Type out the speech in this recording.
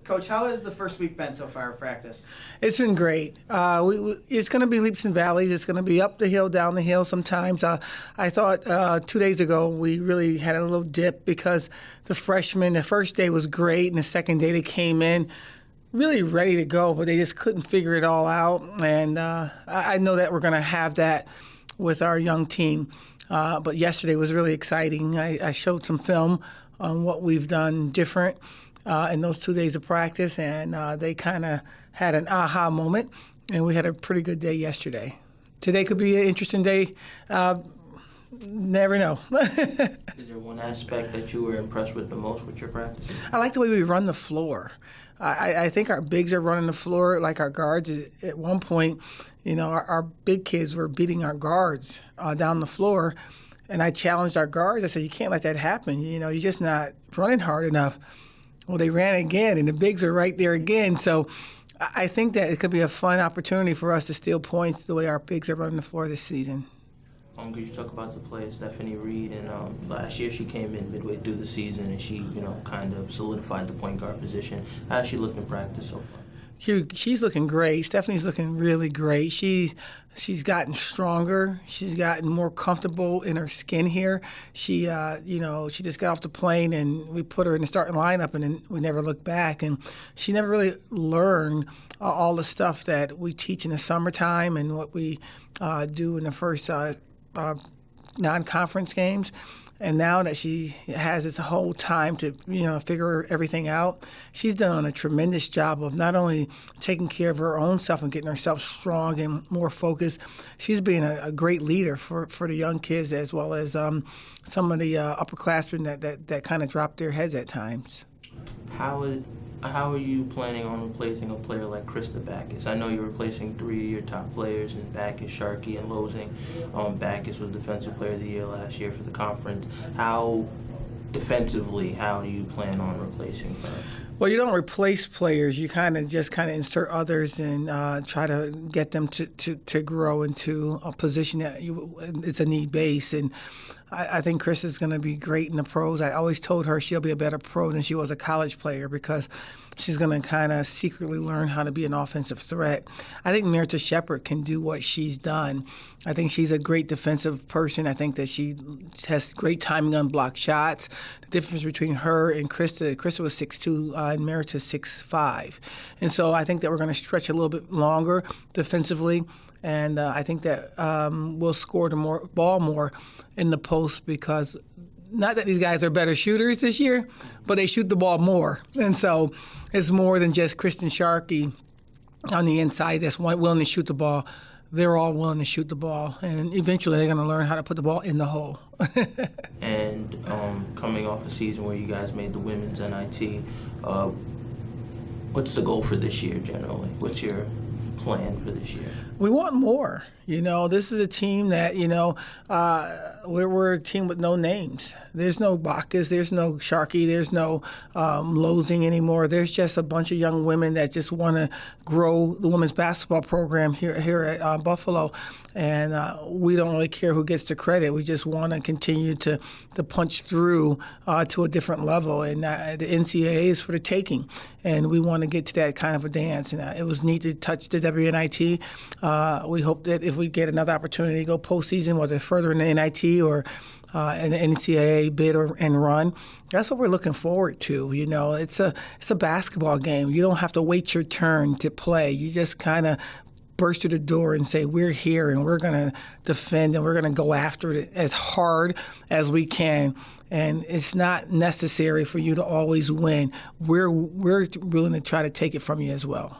Coach, how has the first week been so far of practice? It's been great. It's going to be leaps and valleys. It's going to be up the hill, down the hill sometimes. I thought 2 days ago we really had a little dip because the freshmen, the first day was great, and the second day they came in really ready to go, but they just couldn't figure it all out. And I know that we're going to have that with our young team. But yesterday was really exciting. I showed some film on what we've done different in those 2 days of practice, and they kind of had an aha moment, and we had a pretty good day yesterday. Today could be an interesting day. Never know. Is there one aspect that you were impressed with the most with your practice? I like the way we run the floor. I think our bigs are running the floor like our guards. At one point, our big kids were beating our guards down the floor, and I challenged our guards. I said, you can't let that happen. You're just not running hard enough. Well, they ran again, and the bigs are right there again. So I think that it could be a fun opportunity for us to steal points the way our bigs are running the floor this season. Could you talk about the player Stephanie Reed? And last year she came in midway through the season and she, kind of solidified the point guard position. How has she looked in practice so far? She's looking great. Stephanie's looking really great. She's gotten stronger. She's gotten more comfortable in her skin here. She just got off the plane and we put her in the starting lineup and then we never looked back. And she never really learned all the stuff that we teach in the summertime and what we do in the first non-conference games. And now that she has this whole time to, figure everything out, she's done a tremendous job of not only taking care of her own stuff and getting herself strong and more focused, she's being a great leader for the young kids as well as some of the upperclassmen that kind of drop their heads at times. How are you planning on replacing a player like Krista Backus? I know you're replacing 3 of your top players in Backus, Sharkey, and Losing. Backus was Defensive Player of the Year last year for the conference. How do you plan on replacing her? Well, you don't replace players. You kind of insert others and try to get them to grow into a position that it's a need base. And I think Chris is going to be great in the pros. I always told her she'll be a better pro than she was a college player because she's going to kind of secretly learn how to be an offensive threat. I think Merita Shepherd can do what she's done. I think she's a great defensive person. I think that she has great timing on block shots. The difference between her and Krista was 6'2", and Merita 6'5". And so I think that we're going to stretch a little bit longer defensively. And I think that we'll score the ball more in the post because not that these guys are better shooters this year, but they shoot the ball more. And so it's more than just Kristen Sharkey on the inside that's willing to shoot the ball. They're all willing to shoot the ball, and eventually they're going to learn how to put the ball in the hole. And coming off a season where you guys made the women's NIT, what's the goal for this year generally? What's your plan for this year? We want more. This is a team that, we're a team with no names. There's no Backus, there's no Sharkey, there's no Losing anymore. There's just a bunch of young women that just want to grow the women's basketball program here at Buffalo. And we don't really care who gets the credit. We just want to continue to punch through to a different level. And the NCAA is for the taking. And we want to get to that kind of a dance. And it was neat to touch the WNIT. We hope that if we get another opportunity to go postseason, whether further in the NIT or an NCAA bid and run, that's what we're looking forward to. It's a basketball game. You don't have to wait your turn to play. You just kind of burst through the door and say, we're here and we're going to defend and we're going to go after it as hard as we can. And it's not necessary for you to always win. We're willing to try to take it from you as well.